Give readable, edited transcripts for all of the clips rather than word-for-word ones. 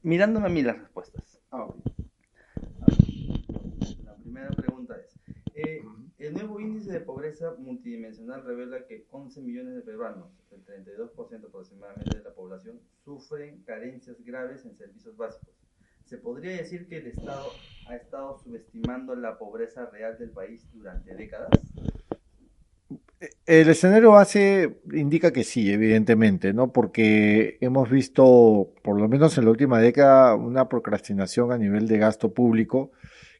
Mirándome a mí las respuestas. Ok. La primera pregunta es, el nuevo índice de pobreza multidimensional revela que 11 millones de peruanos, el 32% aproximadamente de la población, sufren carencias graves en servicios básicos. ¿Se podría decir que el Estado ha estado subestimando la pobreza real del país durante décadas? El escenario base indica que sí, evidentemente, ¿no? Porque hemos visto, por lo menos en la última década, una procrastinación a nivel de gasto público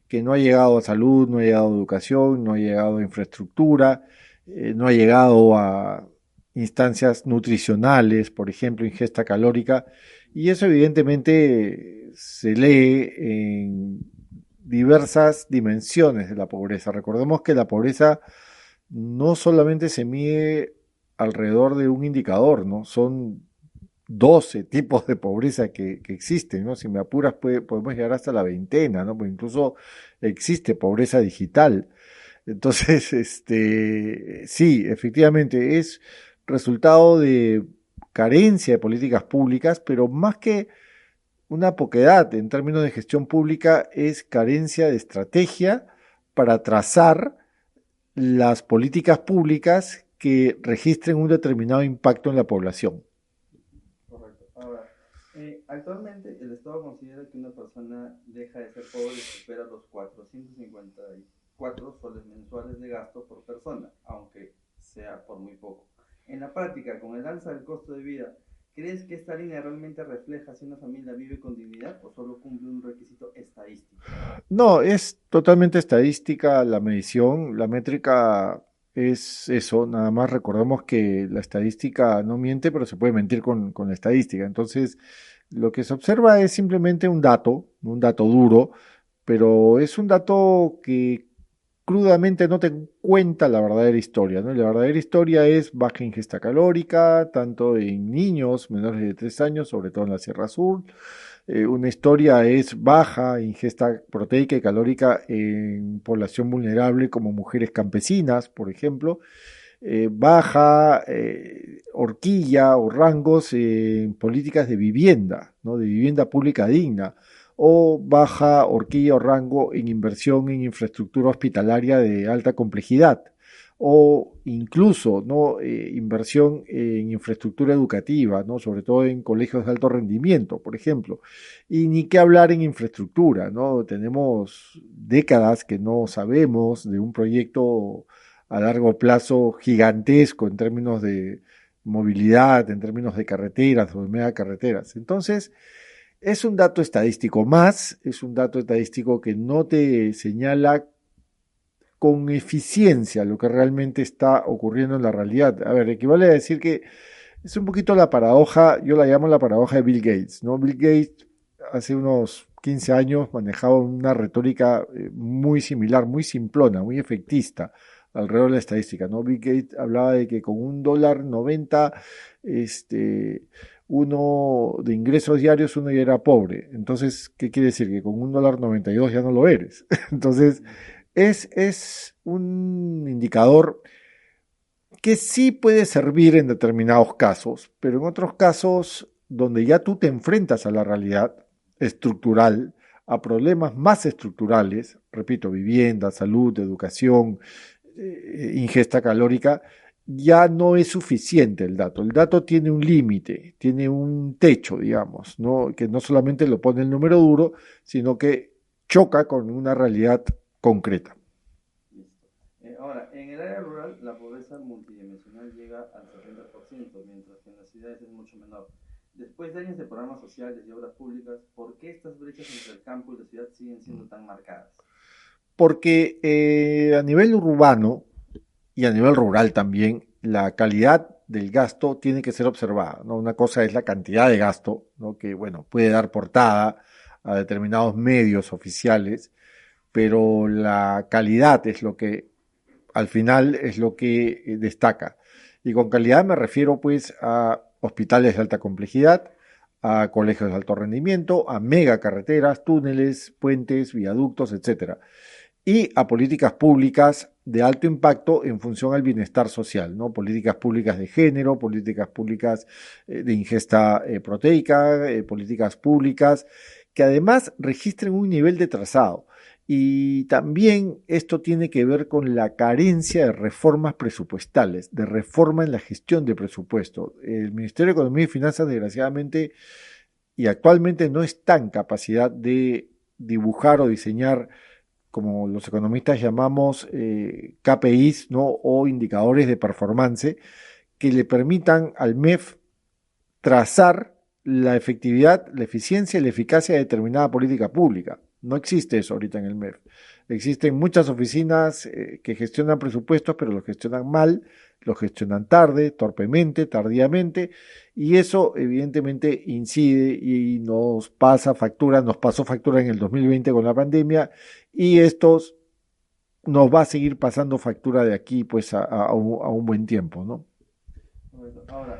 que no ha llegado a salud, no ha llegado a educación, no ha llegado a infraestructura, no ha llegado a instancias nutricionales, por ejemplo, ingesta calórica, y eso evidentemente se lee en diversas dimensiones de la pobreza. Recordemos que la pobreza no solamente se mide alrededor de un indicador, ¿no? Son 12 tipos de pobreza que existen, ¿no? Si me apuras, podemos llegar hasta la veintena, ¿no? Porque incluso existe pobreza digital. Entonces, sí, efectivamente, es resultado de carencia de políticas públicas, pero más que una poquedad en términos de gestión pública, es carencia de estrategia para trazar las políticas públicas que registren un determinado impacto en la población. Correcto. Ahora, actualmente el Estado considera que una persona deja de ser pobre si supera los 454 soles mensuales de gasto por persona, aunque sea por muy poco. En la práctica, con el alza del costo de vida, ¿crees que esta línea realmente refleja si una familia vive con dignidad o solo cumple un requisito estadístico? No, es totalmente estadística la medición, la métrica es eso, nada más recordemos que la estadística no miente, pero se puede mentir con la estadística. Entonces, lo que se observa es simplemente un dato duro, pero es un dato que crudamente no te cuenta la verdadera historia, ¿no? La verdadera historia es baja ingesta calórica, tanto en niños menores de 3 años, sobre todo en la Sierra Sur. Una historia es baja ingesta proteica y calórica en población vulnerable como mujeres campesinas, por ejemplo. Baja horquilla o rangos en políticas de vivienda, ¿no? De vivienda pública digna, o baja horquilla o rango en inversión en infraestructura hospitalaria de alta complejidad, o incluso ¿no? Inversión en infraestructura educativa, ¿no? Sobre todo en colegios de alto rendimiento, por ejemplo. Y ni qué hablar en infraestructura, ¿no? Tenemos décadas que no sabemos de un proyecto a largo plazo gigantesco en términos de movilidad, en términos de carreteras o de megacarreteras. Entonces, es un dato estadístico más, es un dato estadístico que no te señala con eficiencia lo que realmente está ocurriendo en la realidad. A ver, equivale a decir que es un poquito la paradoja, yo la llamo la paradoja de Bill Gates, ¿no? Bill Gates hace unos 15 años manejaba una retórica muy similar, muy simplona, muy efectista alrededor de la estadística, ¿no? Bill Gates hablaba de que con un dólar 90, uno de ingresos diarios, uno ya era pobre. Entonces, ¿qué quiere decir? Que con un dólar 92 ya no lo eres. Entonces, es un indicador que sí puede servir en determinados casos, pero en otros casos donde ya tú te enfrentas a la realidad estructural, a problemas más estructurales, repito, vivienda, salud, educación, ingesta calórica, ya no es suficiente el dato. El dato tiene un límite, tiene un techo, digamos, ¿no? Que no solamente lo pone el número duro, sino que choca con una realidad concreta. Listo. Ahora, en el área rural, la pobreza multidimensional llega al 70%, mientras que en las ciudades es mucho menor. Después de años de programas sociales y obras públicas, ¿por qué estas brechas entre el campo y la ciudad siguen siendo tan marcadas? Porque a nivel urbano y a nivel rural también, la calidad del gasto tiene que ser observada, ¿no? Una cosa es la cantidad de gasto, ¿no? Que, bueno, puede dar portada a determinados medios oficiales, pero la calidad es lo que, al final, es lo que destaca. Y con calidad me refiero, pues, a hospitales de alta complejidad, a colegios de alto rendimiento, a megacarreteras, túneles, puentes, viaductos, etcétera. y a políticas públicas de alto impacto en función al bienestar social, ¿no? Políticas públicas de género, políticas públicas de ingesta proteica, políticas públicas que además registren un nivel de trazado. Y también esto tiene que ver con la carencia de reformas presupuestales, de reforma en la gestión de presupuesto. El Ministerio de Economía y Finanzas, desgraciadamente, y actualmente no está en capacidad de dibujar o diseñar, como los economistas llamamos KPIs, ¿no? O indicadores de performance, que le permitan al MEF trazar la efectividad, la eficiencia y la eficacia de determinada política pública. No existe eso ahorita en el MEF. Existen muchas oficinas que gestionan presupuestos, pero los gestionan mal, los gestionan tarde, torpemente, tardíamente, y eso evidentemente incide y nos pasa factura, nos pasó factura en el 2020 con la pandemia, y esto nos va a seguir pasando factura de aquí pues a un buen tiempo, ¿no? Ahora,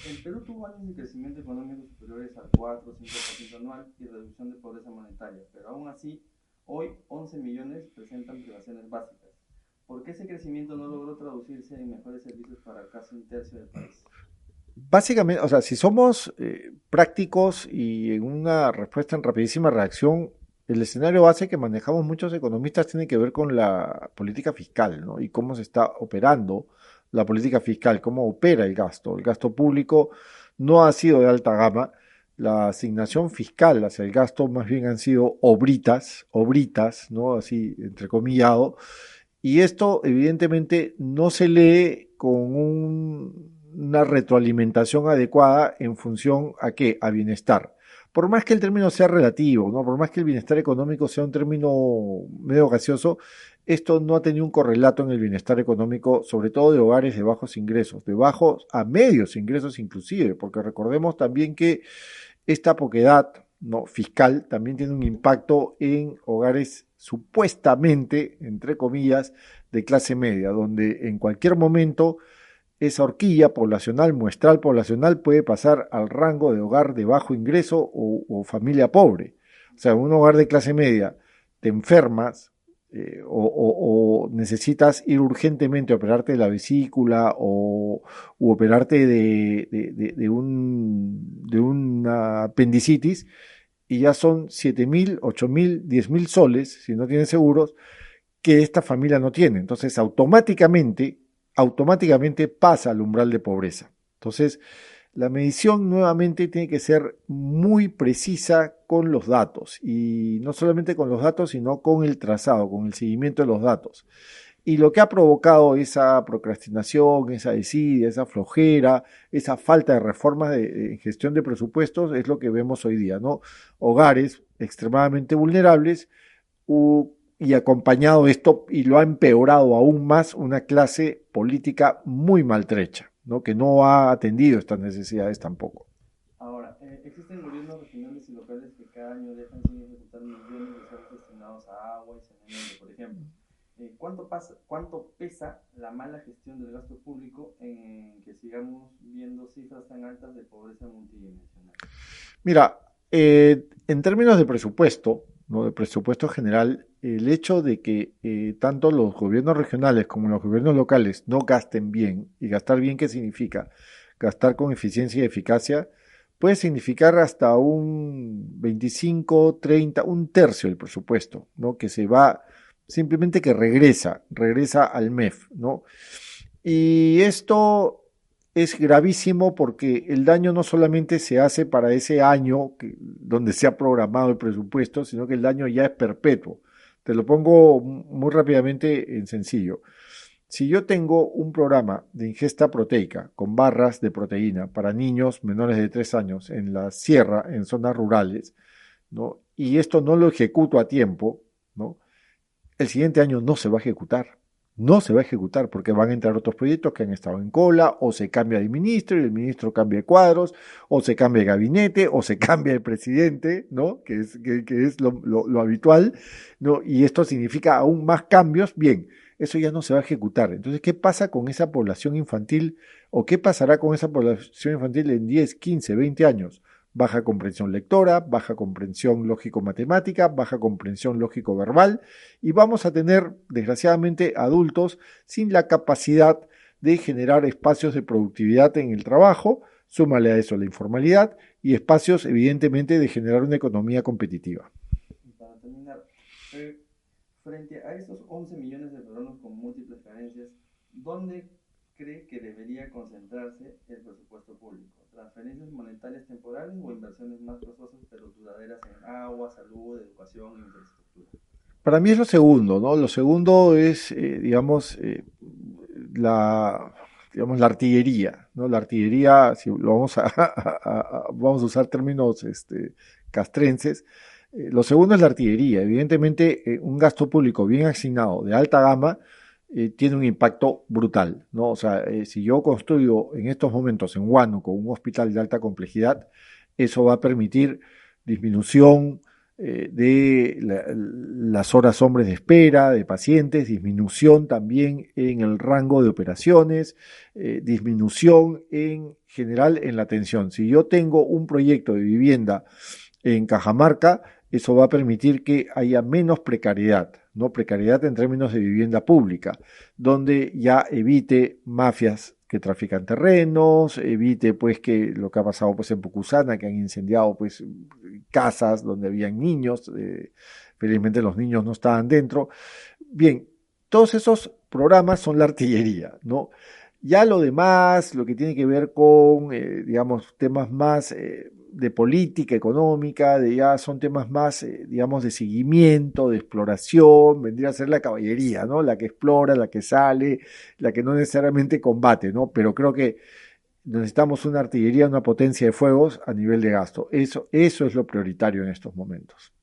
el Perú tuvo años de crecimiento económico superiores al 4 o 5% anual y reducción de pobreza monetaria, pero aún así, hoy 11 millones presentan privaciones básicas. ¿Por qué ese crecimiento no logró traducirse en mejores servicios para casi un tercio del país? Básicamente, o sea, si somos prácticos y en una respuesta en rapidísima reacción, el escenario base que manejamos muchos economistas tiene que ver con la política fiscal, ¿no? Y cómo se está operando la política fiscal, cómo opera el gasto. El gasto público no ha sido de alta gama. La asignación fiscal hacia el gasto más bien han sido obritas, ¿no? Así, entrecomillado. Y esto evidentemente no se lee con una retroalimentación adecuada en función a qué, a bienestar. Por más que el término sea relativo, ¿no? Por más que el bienestar económico sea un término medio gaseoso, esto no ha tenido un correlato en el bienestar económico, sobre todo de hogares de bajos ingresos, de bajos a medios ingresos inclusive, porque recordemos también que esta poquedad, ¿no? Fiscal también tiene un impacto en hogares supuestamente, entre comillas, de clase media, donde en cualquier momento esa horquilla poblacional, muestral poblacional, puede pasar al rango de hogar de bajo ingreso o familia pobre. O sea, en un hogar de clase media te enfermas o necesitas ir urgentemente a operarte de la vesícula u operarte de una apendicitis y ya son 7.000, 8.000, 10.000 soles, si no tienes seguros, que esta familia no tiene. Entonces, automáticamente pasa al umbral de pobreza. Entonces, la medición nuevamente tiene que ser muy precisa con los datos y no solamente con los datos, sino con el trazado, con el seguimiento de los datos. Y lo que ha provocado esa procrastinación, esa desidia, esa flojera, esa falta de reformas de gestión de presupuestos es lo que vemos hoy día, ¿no? Hogares extremadamente vulnerables y acompañado esto, y lo ha empeorado aún más, una clase política muy maltrecha, ¿no? Que no ha atendido estas necesidades tampoco. Ahora, existen gobiernos regionales y locales que cada año dejan sin ejecutar millones de soles destinados a agua y saneamiento, por ejemplo. ¿Cuánto pesa la mala gestión del gasto público en que sigamos viendo cifras tan altas de pobreza multidimensional? Mira, en términos de presupuesto, ¿no? De presupuesto general, el hecho de que tanto los gobiernos regionales como los gobiernos locales no gasten bien, y gastar bien, ¿qué significa? Gastar con eficiencia y eficacia, puede significar hasta un 25, 30, un tercio del presupuesto, ¿no? Que se va, simplemente que regresa al MEF, ¿no? Y esto es gravísimo porque el daño no solamente se hace para ese año donde se ha programado el presupuesto, sino que el daño ya es perpetuo. Te lo pongo muy rápidamente en sencillo. Si yo tengo un programa de ingesta proteica con barras de proteína para niños menores de 3 años en la sierra, en zonas rurales, ¿no? Y esto no lo ejecuto a tiempo, ¿no? El siguiente año no se va a ejecutar. No se va a ejecutar porque van a entrar otros proyectos que han estado en cola, o se cambia de ministro y el ministro cambia de cuadros, o se cambia de gabinete, o se cambia de presidente, ¿no? Que es lo habitual, ¿no? Y esto significa aún más cambios. Bien, eso ya no se va a ejecutar. Entonces, ¿qué pasa con esa población infantil o qué pasará con esa población infantil en 10, 15, 20 años? baja comprensión lectora, baja comprensión lógico-matemática, baja comprensión lógico-verbal, y vamos a tener, desgraciadamente, adultos sin la capacidad de generar espacios de productividad en el trabajo, súmale a eso la informalidad y espacios, evidentemente, de generar una economía competitiva. Y para terminar, frente a estos 11 millones de peruanos con múltiples carencias, ¿dónde cree que debería concentrarse el presupuesto público? ¿Transferencias monetarias temporales o inversiones más costosas pero duraderas en agua, salud, educación e infraestructura? Para mí es lo segundo, ¿no? Lo segundo es, la, digamos, la artillería, ¿no? La artillería, si lo vamos a usar términos castrenses, lo segundo es la artillería. Evidentemente, un gasto público bien asignado de alta gama tiene un impacto brutal, ¿no? O sea, si yo construyo en estos momentos en Huánuco un hospital de alta complejidad, eso va a permitir disminución de las horas hombres de espera de pacientes, disminución también en el rango de operaciones, disminución en general en la atención. Si yo tengo un proyecto de vivienda en Cajamarca, eso va a permitir que haya menos precariedad, ¿no? Precariedad en términos de vivienda pública, donde ya evite mafias que trafican terrenos, evite pues que lo que ha pasado pues en Pucusana, que han incendiado pues casas donde habían niños, felizmente los niños no estaban dentro. Bien, todos esos programas son la artillería, ¿no? Ya lo demás, lo que tiene que ver con, digamos, temas más de política económica, ya son temas más, digamos, de seguimiento, de exploración, vendría a ser la caballería, ¿no? La que explora, la que sale, la que no necesariamente combate, ¿no? Pero creo que necesitamos una artillería, una potencia de fuegos a nivel de gasto. Eso es lo prioritario en estos momentos.